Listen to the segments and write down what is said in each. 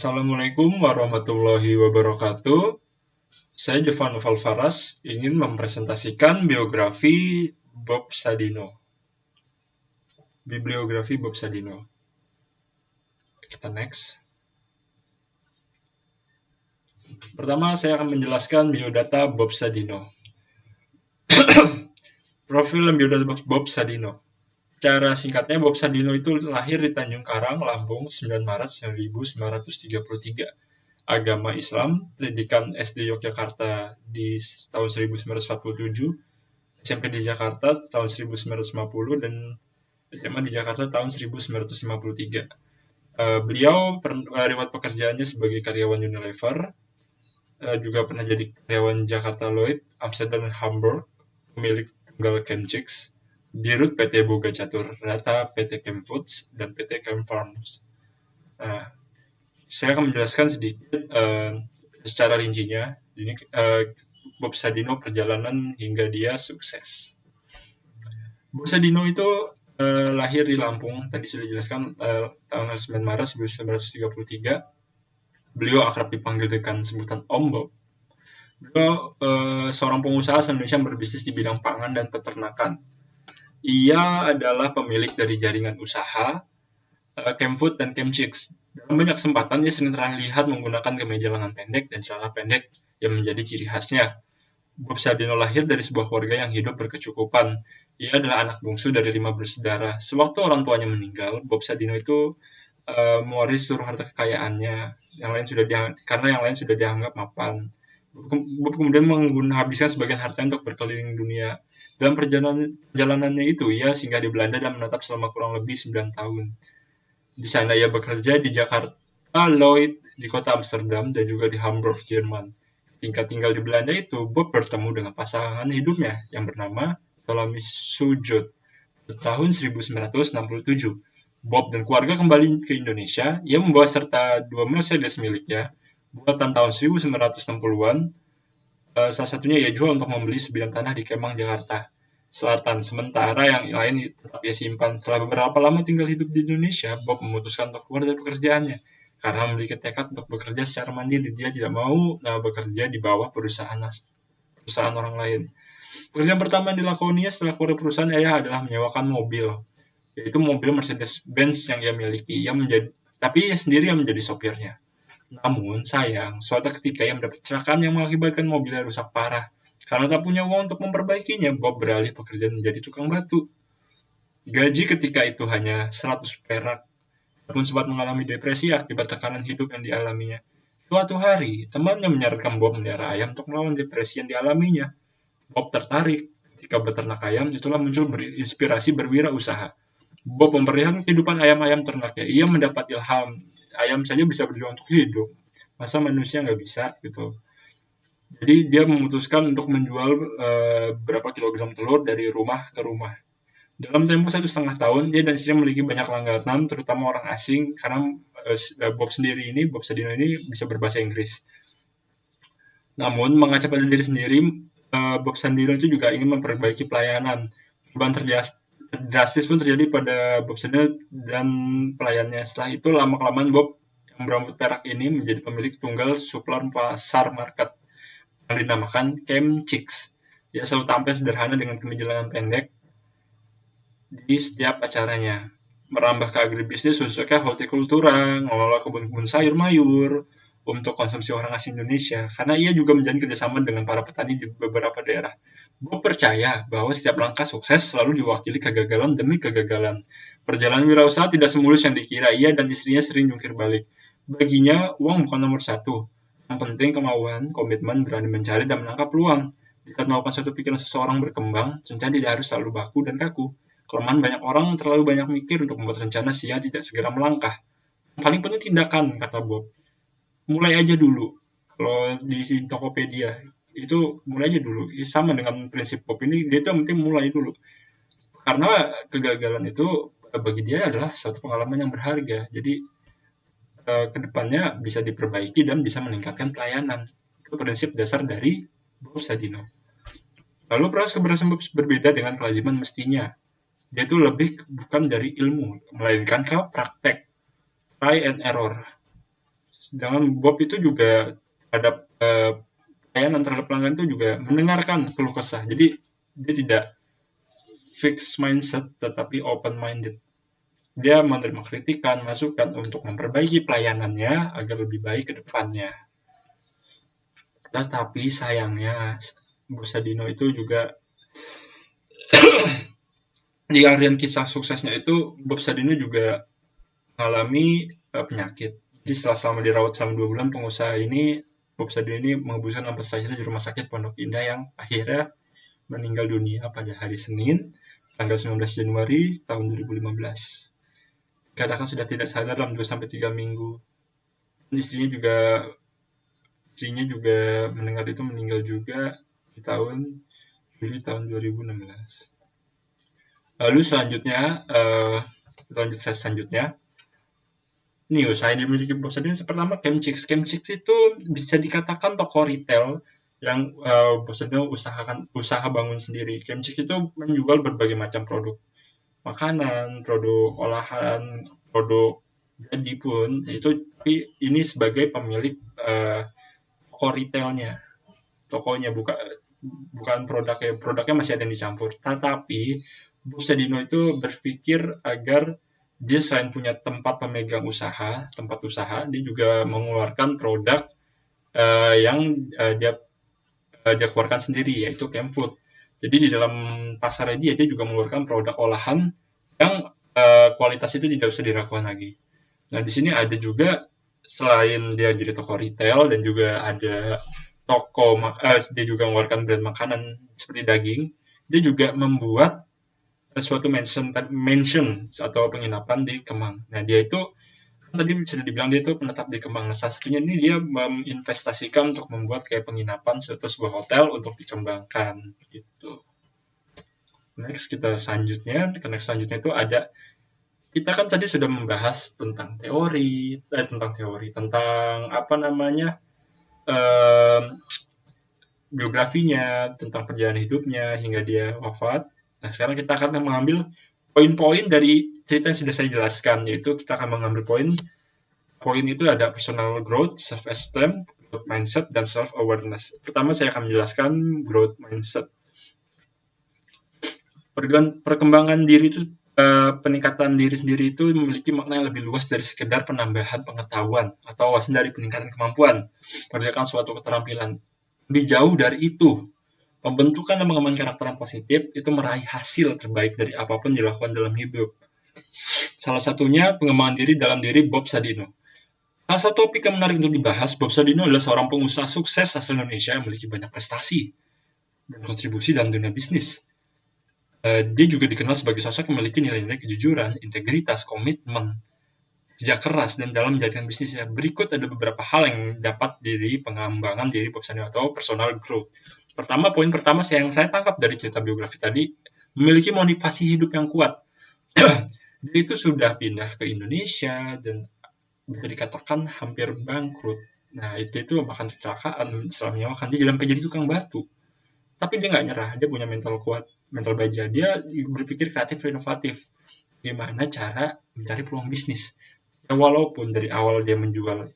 Assalamualaikum warahmatullahi wabarakatuh. Saya Jovan Valvaras ingin mempresentasikan biografi Bob Sadino. Bibliografi Bob Sadino. Kita next. Pertama, saya akan menjelaskan biodata Bob Sadino. Profil dan biodata Bob Sadino. Cara singkatnya, Bob Sadino itu lahir di Tanjung Karang, Lampung, 9 Maret 1933. Agama Islam, pendidikan SD Yogyakarta di tahun 1947, SMP di Jakarta tahun 1950, dan SMA di Jakarta tahun 1953. Beliau riwayat pekerjaannya sebagai karyawan Unilever, juga pernah jadi karyawan Jakarta Lloyd, Amsterdam dan Hamburg, pemilik tunggal Chemchicks, Dirut PT Boga Catur Rata, PT Chem Foods, dan PT Chem Farms. Saya akan menjelaskan sedikit secara rincinya. Ini Bob Sadino perjalanan hingga dia sukses. Bob Sadino itu lahir di Lampung, tadi sudah dijelaskan, tanggal 9 Maret 1933. Beliau akrab dipanggil dengan sebutan Om Bob. Beliau seorang pengusaha Indonesia yang berbisnis di bidang pangan dan peternakan. Ia adalah pemilik dari jaringan usaha Chemfood dan Chemchicks. Dalam banyak kesempatan, ia sering terlihat menggunakan kemeja lengan pendek dan celana pendek yang menjadi ciri khasnya. Bob Sadino lahir dari sebuah keluarga yang hidup berkecukupan. Ia adalah anak bungsu dari 5 bersaudara. Sewaktu orang tuanya meninggal, Bob Sadino itu mewaris seluruh harta kekayaannya. Karena yang lain sudah dianggap mapan. Bob kemudian menghabiskan sebagian hartanya untuk berkeliling dunia. Dalam perjalanannya itu, ia singgah di Belanda dan menetap selama kurang lebih 9 tahun. Di sana ia bekerja di Jakarta Lloyd, di kota Amsterdam, dan juga di Hamburg, Jerman. Ketika tinggal di Belanda itu, Bob bertemu dengan pasangan hidupnya yang bernama Ptolemy Sujud tahun 1967. Bob dan keluarga kembali ke Indonesia. Ia membawa serta 2 Mercedes miliknya, buatan tahun 1960-an. Salah satunya ia jual untuk membeli sebidang tanah di Kemang, Jakarta Selatan. Sementara yang lain tetap ia simpan. Setelah beberapa lama tinggal hidup di Indonesia, Bob memutuskan untuk keluar dari pekerjaannya. Karena memiliki tekad untuk bekerja secara mandiri, dia tidak mau bekerja di bawah perusahaan orang lain. Pekerjaan pertama yang dilakoninya setelah keluar dari perusahaan ayah adalah menyewakan mobil, yaitu mobil Mercedes-Benz yang ia miliki. Tapi ia sendiri yang menjadi sopirnya. Namun sayang, suatu ketika ia mendapat kecelakaan yang mengakibatkan mobilnya rusak parah. Karena tak punya uang untuk memperbaikinya, Bob beralih pekerjaan menjadi tukang batu. Gaji ketika itu hanya 100 perak. Dia pun sempat mengalami depresi akibat tekanan hidup yang dialaminya. Suatu hari, temannya menyarankan Bob melihara ayam untuk melawan depresi yang dialaminya. Bob tertarik. Ketika beternak ayam, itulah muncul inspirasi berwirausaha. Bob memperlihatkan kehidupan ayam-ayam ternaknya. Ia mendapat ilham. Ayam saja bisa berjuang untuk hidup. Masa manusia nggak bisa gitu. Jadi dia memutuskan untuk menjual berapa kilogram telur dari rumah ke rumah. Dalam tempo 1,5 tahun, dia dan istrinya memiliki banyak langganan, terutama orang asing, karena Bob Sadino ini bisa berbahasa Inggris. Namun, mengaca pada diri sendiri, Bob Sadino itu juga ingin memperbaiki pelayanan. Perubahan drastis pun terjadi pada Bob Sadino dan pelayannya. Setelah itu, lama-kelamaan Bob yang berambut perak ini menjadi pemilik tunggal supplier pasar market yang dinamakan Chemchicks. Dia selalu tampil sederhana dengan kemeja lengan pendek di setiap acaranya. Merambah ke agribisnis, khususnya hortikultura, mengelola kebun-kebun sayur mayur untuk konsumsi orang asing Indonesia, karena ia juga menjalin kerjasama dengan para petani di beberapa daerah. Bob percaya bahwa setiap langkah sukses selalu diwakili kegagalan demi kegagalan. Perjalanan wirausaha tidak semulus yang dikira. Ia dan istrinya sering jungkir balik. Baginya, uang bukan nomor satu. Yang penting kemauan, komitmen, berani mencari dan menangkap peluang. Jika melakukan suatu pikiran seseorang berkembang, rencana tidak harus selalu baku dan kaku. Kelemahan banyak orang terlalu banyak mikir untuk membuat rencana sehingga tidak segera melangkah. Yang paling penting tindakan, kata Bob. Mulai aja dulu. Kalau di Tokopedia, itu mulai aja dulu. Sama dengan prinsip Bob ini, dia itu yang penting mulai dulu. Karena kegagalan itu bagi dia adalah suatu pengalaman yang berharga. Jadi kedepannya bisa diperbaiki dan bisa meningkatkan pelayanan. Itu prinsip dasar dari Bob Sadino. Lalu proses keberhasilan berbeda dengan kelaziman mestinya. Dia itu lebih bukan dari ilmu, melainkan ke praktek, try and error. Sedangkan Bob itu juga ada pelayanan terhadap pelanggan itu juga mendengarkan keluh kesah. Jadi dia tidak fixed mindset tetapi open minded. Dia menerima kritikan, masukan untuk memperbaiki pelayanannya agar lebih baik ke depannya. Tetapi sayangnya Bob Sadino itu juga di akhir kisah suksesnya itu Bob Sadino juga mengalami penyakit. Jadi selama dirawat selama 2 bulan, pengusaha ini Bob Sadino ini menghabiskan nafas terakhirnya di rumah sakit Pondok Indah yang akhirnya meninggal dunia pada hari Senin, tanggal 19 Januari tahun 2015. Dikatakan sudah tidak sadar dalam 2-3 minggu. Istrinya juga mendengar itu meninggal juga di Juli tahun 2016. Lalu selanjutnya, nih usaha yang dimiliki Bob Sadino pertama Chemchicks. Chemchicks itu bisa dikatakan toko retail yang Bob Sadino usaha bangun sendiri. Chemchicks itu menjual berbagai macam produk makanan, produk olahan, produk jadi pun itu, tapi ini sebagai pemilik toko retailnya, tokonya bukan produknya masih ada yang dicampur. Tetapi Bob Sadino itu berpikir agar dia selain punya tempat pemegang usaha, tempat usaha, dia juga mengeluarkan produk yang dia keluarkan sendiri, yaitu Chemfood. Jadi di dalam pasarnya dia juga mengeluarkan produk olahan yang kualitas itu tidak usah diragukan lagi. Nah, di sini ada juga selain dia jadi toko retail dan juga ada dia juga mengeluarkan brand makanan seperti daging, dia juga membuat suatu mansion atau penginapan di Kemang. Nah, dia itu tadi bisa dibilang dia itu penetap di Kemang. Nah, salah satunya ini dia menginvestasikan untuk membuat kayak penginapan suatu sebuah hotel untuk dikembangkan gitu. Next selanjutnya itu ada, kita kan tadi sudah membahas tentang teori tentang apa namanya biografinya, tentang perjalanan hidupnya hingga dia wafat. Nah, sekarang kita akan mengambil poin-poin dari cerita yang sudah saya jelaskan, yaitu kita akan mengambil poin itu ada personal growth, self-esteem, growth mindset, dan self-awareness. Pertama saya akan menjelaskan growth mindset. Perkembangan diri itu, peningkatan diri sendiri itu memiliki makna yang lebih luas dari sekedar penambahan pengetahuan atau wawasan dari peningkatan kemampuan, mengerjakan suatu keterampilan. Lebih jauh dari itu, pembentukan dan pengembangan karakter yang positif itu meraih hasil terbaik dari apapun dilakukan dalam hidup. Salah satunya pengembangan diri dalam diri Bob Sadino. Salah satu topik yang menarik untuk dibahas, Bob Sadino adalah seorang pengusaha sukses asal Indonesia yang memiliki banyak prestasi dan kontribusi dalam dunia bisnis. Dia juga dikenal sebagai sosok yang memiliki nilai-nilai kejujuran, integritas, komitmen, kerja keras, dan dalam menjalankan bisnisnya. Berikut ada beberapa hal yang dapat dari pengembangan diri Bob Sadino atau personal growth. Poin pertama yang saya tangkap dari cerita biografi tadi, memiliki motivasi hidup yang kuat. Dia itu sudah pindah ke Indonesia dan bisa dikatakan hampir bangkrut. Nah, itu bahkan kecelakaan setelah dia jadi tukang batu. Tapi dia nggak nyerah, dia punya mental kuat, mental baja. Dia berpikir kreatif, inovatif. Gimana cara mencari peluang bisnis. Ya, walaupun dari awal dia menjual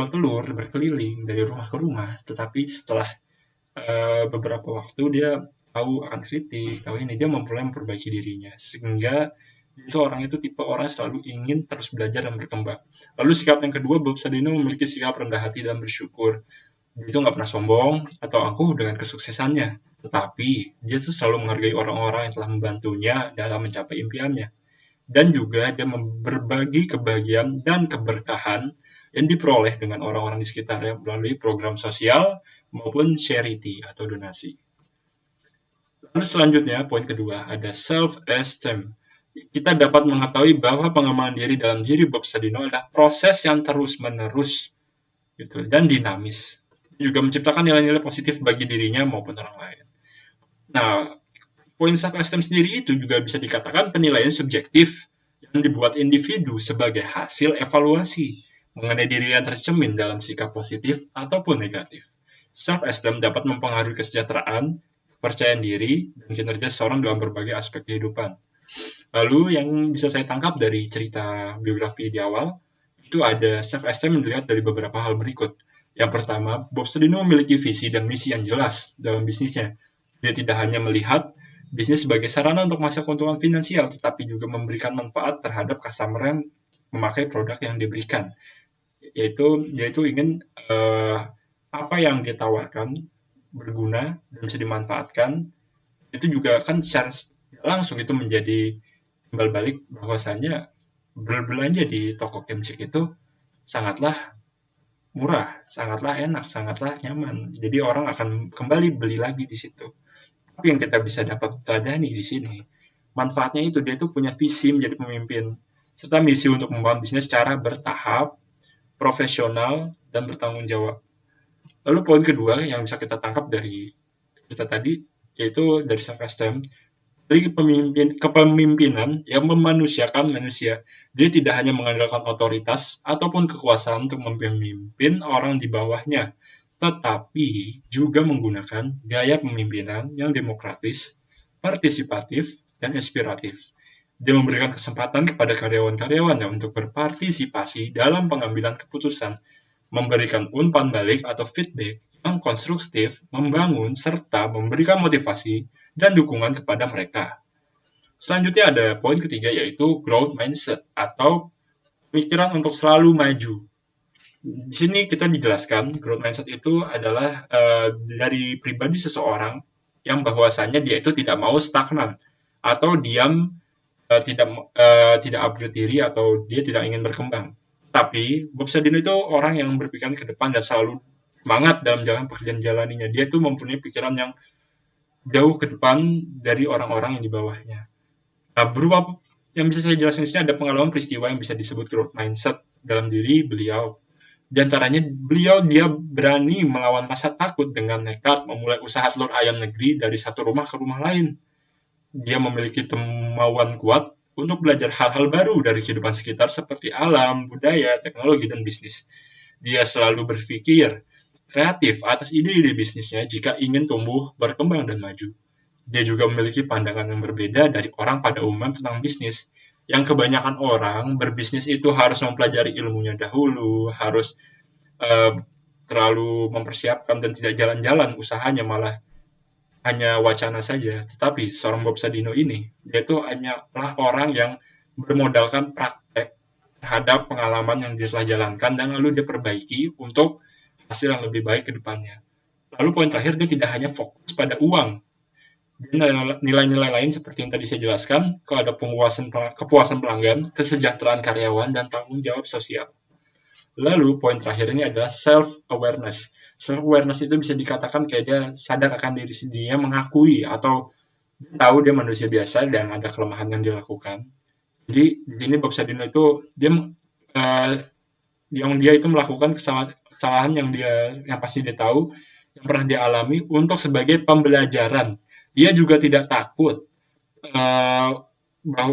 telur berkeliling dari rumah ke rumah, tetapi setelah beberapa waktu dia tahu akan kritik, dia mulai memperbaiki dirinya. Sehingga tipe orang yang selalu ingin terus belajar dan berkembang. Lalu sikap yang kedua, Bob Sadino memiliki sikap rendah hati dan bersyukur. Dia itu nggak pernah sombong atau angkuh dengan kesuksesannya, tetapi dia tuh selalu menghargai orang-orang yang telah membantunya dalam mencapai impiannya. Dan juga dia berbagi kebahagiaan dan keberkahan yang diperoleh dengan orang-orang di sekitarnya melalui program sosial maupun charity atau donasi. Lalu selanjutnya, poin kedua, ada self-esteem. Kita dapat mengetahui bahwa pengembangan diri dalam diri Bob Sadino adalah proses yang terus-menerus gitu, dan dinamis. Juga menciptakan nilai-nilai positif bagi dirinya maupun orang lain. Nah, poin self-esteem sendiri itu juga bisa dikatakan penilaian subjektif yang dibuat individu sebagai hasil evaluasi mengenai diri yang tercermin dalam sikap positif ataupun negatif. Self-esteem dapat mempengaruhi kesejahteraan, kepercayaan diri, dan kinerja seseorang dalam berbagai aspek kehidupan. Lalu yang bisa saya tangkap dari cerita biografi di awal, itu ada self-esteem yang dilihat dari beberapa hal berikut. Yang pertama, Bob Sadino memiliki visi dan misi yang jelas dalam bisnisnya. Dia tidak hanya melihat bisnis sebagai sarana untuk menghasilkan keuntungan finansial, tetapi juga memberikan manfaat terhadap customer yang memakai produk yang diberikan. Yaitu dia itu ingin apa yang dia tawarkan berguna dan bisa dimanfaatkan. Itu juga kan secara langsung itu menjadi timbal balik bahwasanya berbelanja di toko Kemsik itu sangatlah murah, sangatlah enak, sangatlah nyaman. Jadi orang akan kembali beli lagi di situ. Tapi yang kita bisa dapat teladani di sini, manfaatnya itu dia itu punya visi menjadi pemimpin, serta misi untuk membangun bisnis secara bertahap, profesional, dan bertanggung jawab. Lalu poin kedua yang bisa kita tangkap dari kita tadi, yaitu dari self-esteem, dari kepemimpinan yang memanusiakan manusia. Dia tidak hanya mengandalkan otoritas ataupun kekuasaan untuk memimpin orang di bawahnya, tetapi juga menggunakan gaya kepemimpinan yang demokratis, partisipatif, dan inspiratif. Dia memberikan kesempatan kepada karyawan-karyawannya untuk berpartisipasi dalam pengambilan keputusan, memberikan umpan balik atau feedback yang konstruktif, membangun, serta memberikan motivasi dan dukungan kepada mereka. Selanjutnya ada poin ketiga, yaitu growth mindset atau pikiran untuk selalu maju. Di sini kita dijelaskan growth mindset itu adalah dari pribadi seseorang yang bahwasanya dia itu tidak mau stagnan atau diam, tidak upgrade diri atau dia tidak ingin berkembang. Tapi Bob Sadino itu orang yang berpikiran ke depan dan selalu semangat dalam jalan pekerjaan jalaninya. Dia tuh mempunyai pikiran yang jauh ke depan dari orang-orang yang di bawahnya. Nah, berupa yang bisa saya jelaskan di sini ada pengalaman peristiwa yang bisa disebut growth mindset dalam diri beliau. Di antaranya dia berani melawan rasa takut dengan nekat memulai usaha telur ayam negeri dari satu rumah ke rumah lain. Dia memiliki kemauan kuat untuk belajar hal-hal baru dari kehidupan sekitar seperti alam, budaya, teknologi, dan bisnis. Dia selalu berpikir kreatif atas ide-ide bisnisnya jika ingin tumbuh, berkembang, dan maju. Dia juga memiliki pandangan yang berbeda dari orang pada umumnya tentang bisnis. Yang kebanyakan orang berbisnis itu harus mempelajari ilmunya dahulu, harus terlalu mempersiapkan dan tidak jalan-jalan usahanya, malah hanya wacana saja. Tetapi seorang Bob Sadino ini, dia itu hanyalah orang yang bermodalkan praktek terhadap pengalaman yang dia telah jalankan dan lalu dia perbaiki untuk hasil yang lebih baik ke depannya. Lalu poin terakhir, dia tidak hanya fokus pada uang. Nilai-nilai lain seperti yang tadi saya jelaskan, kalau ada kepuasan pelanggan, kesejahteraan karyawan, dan tanggung jawab sosial. Lalu poin terakhir ini adalah self-awareness. Self-awareness itu bisa dikatakan kayak dia sadar akan diri sendirinya, mengakui atau tahu dia manusia biasa dan ada kelemahan yang dilakukan. Jadi di sini Bob Sadino itu dia itu melakukan kesalahan yang pasti dia tahu, yang pernah dia alami untuk sebagai pembelajaran. Dia juga tidak takut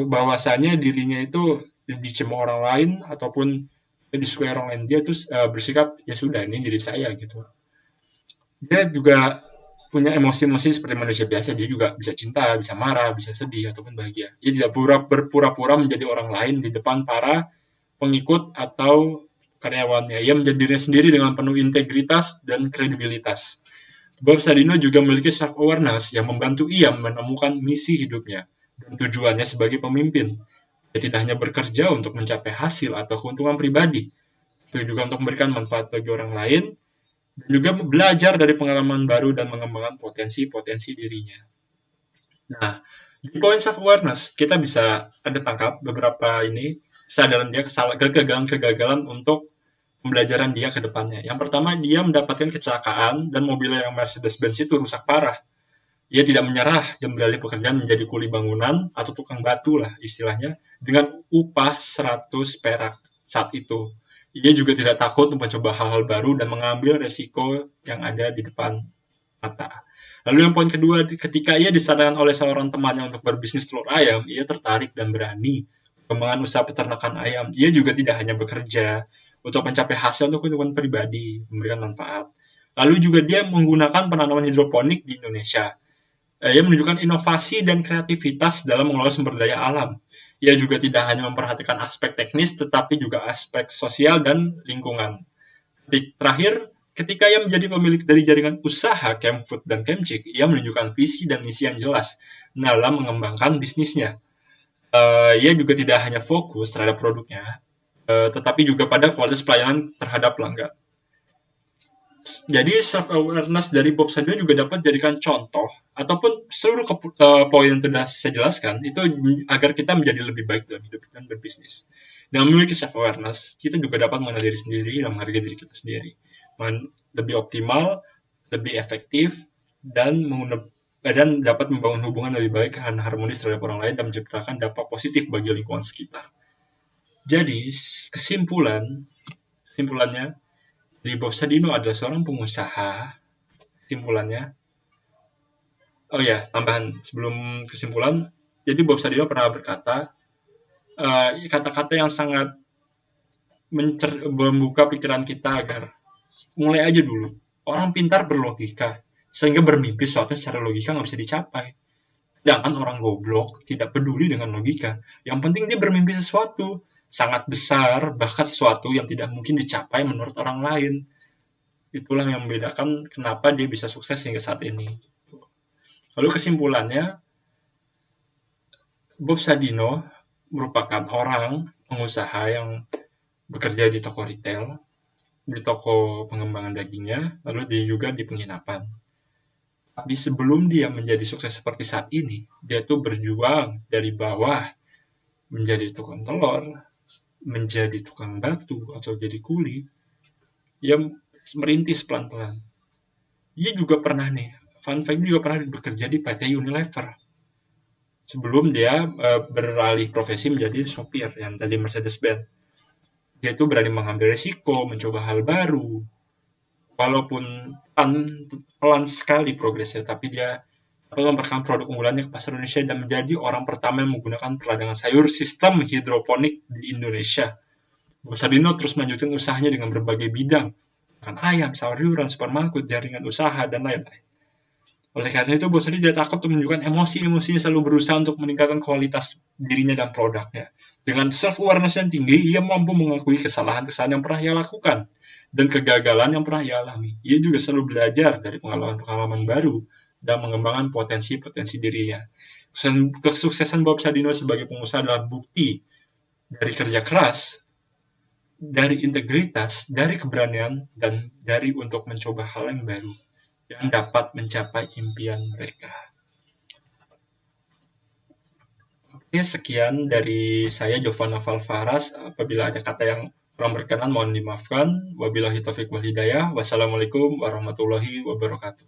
bahwasanya dirinya itu dicemooh orang lain ataupun disukai orang lain. Dia terus bersikap, ya sudah, ini diri saya gitu. Dia juga punya emosi-emosi seperti manusia biasa. Dia juga bisa cinta, bisa marah, bisa sedih ataupun bahagia. Dia tidak berpura-pura menjadi orang lain di depan para pengikut atau karyawannya. Ia menjadi dirinya sendiri dengan penuh integritas dan kredibilitas. Bob Sadino juga memiliki self-awareness yang membantu ia menemukan misi hidupnya dan tujuannya sebagai pemimpin. Dia tidak hanya bekerja untuk mencapai hasil atau keuntungan pribadi, tapi juga untuk memberikan manfaat bagi orang lain, dan juga belajar dari pengalaman baru dan mengembangkan potensi-potensi dirinya. Nah, di poin self-awareness, kita bisa ada tangkap beberapa kesadaran dia, kegagalan-kegagalan untuk pembelajaran dia ke depannya. Yang pertama, dia mendapatkan kecelakaan dan mobilnya yang Mercedes-Benz itu rusak parah. Ia tidak menyerah dan beralih pekerjaan menjadi kuli bangunan atau tukang batu lah istilahnya, dengan upah 100 perak saat itu. Ia juga tidak takut untuk mencoba hal-hal baru dan mengambil resiko yang ada di depan mata. Lalu yang poin kedua, ketika ia disarankan oleh seorang temannya untuk berbisnis telur ayam, ia tertarik dan berani pengembangan usaha peternakan ayam. Ia juga tidak hanya bekerja untuk mencapai hasil untuk keuntungan pribadi, memberikan manfaat. Lalu juga dia menggunakan penanaman hidroponik di Indonesia. Ia menunjukkan inovasi dan kreativitas dalam mengelola sumber daya alam. Ia juga tidak hanya memperhatikan aspek teknis, tetapi juga aspek sosial dan lingkungan. Terakhir, ketika ia menjadi pemilik dari jaringan usaha Kemfood dan Kemcik, ia menunjukkan visi dan misi yang jelas dalam mengembangkan bisnisnya. Ia juga tidak hanya fokus terhadap produknya, tetapi juga pada kualitas pelayanan terhadap pelanggan. Jadi self-awareness dari Bob Sadino juga dapat dijadikan contoh ataupun seluruh poin yang sudah saya jelaskan itu agar kita menjadi lebih baik dalam hidup dan berbisnis. Dengan memiliki self-awareness, kita juga dapat mengenal diri sendiri dan menghargai diri kita sendiri. Lebih optimal, lebih efektif, dan dapat membangun hubungan lebih baik dan harmonis terhadap orang lain dan menciptakan dampak positif bagi lingkungan sekitar. Jadi, kesimpulannya, Bob Sadino adalah seorang pengusaha. Kesimpulannya, tambahan sebelum kesimpulan. Jadi Bob Sadino pernah berkata, kata-kata yang sangat membuka pikiran kita agar mulai aja dulu. Orang pintar berlogika, sehingga bermimpi sesuatu secara logika nggak bisa dicapai. Sedangkan orang goblok tidak peduli dengan logika. Yang penting dia bermimpi sesuatu sangat besar, bahkan sesuatu yang tidak mungkin dicapai menurut orang lain. Itulah yang membedakan kenapa dia bisa sukses hingga saat ini. Lalu kesimpulannya, Bob Sadino merupakan orang pengusaha yang bekerja di toko retail, di toko pengembangan dagingnya, lalu dia juga di penginapan. Tapi sebelum dia menjadi sukses seperti saat ini, dia tuh berjuang dari bawah menjadi tukang telur, menjadi tukang batu, atau jadi kuli. Dia merintis pelan-pelan. Dia juga pernah fun fact, juga pernah bekerja di PT Unilever. Sebelum dia beralih profesi menjadi sopir yang tadi Mercedes-Benz. Dia tuh berani mengambil resiko, mencoba hal baru. Walaupun pelan sekali progresnya, tapi dia dapat memperkenalkan produk unggulannya ke pasar Indonesia dan menjadi orang pertama yang menggunakan peradangan sayur sistem hidroponik di Indonesia. Bob Sadino terus melanjutkan usahanya dengan berbagai bidang, ayam, sayuran, supermarket, jaringan usaha, dan lain-lain. Oleh karena itu, Bob Sadino tidak takut untuk menunjukkan emosi-emosinya, selalu berusaha untuk meningkatkan kualitas dirinya dan produknya. Dengan self-awareness yang tinggi, ia mampu mengakui kesalahan-kesalahan yang pernah ia lakukan dan kegagalan yang pernah ia alami. Ia juga selalu belajar dari pengalaman-pengalaman baru dan mengembangkan potensi-potensi dirinya. Kesuksesan Bob Sadino sebagai pengusaha adalah bukti dari kerja keras, dari integritas, dari keberanian, dan dari untuk mencoba hal yang baru yang dapat mencapai impian mereka. Oke, sekian dari saya, Jovan Noval Faras. Apabila ada kata yang kurang berkenan, mohon dimaafkan. Wabillahi taufiq wal hidayah. Wassalamualaikum warahmatullahi wabarakatuh.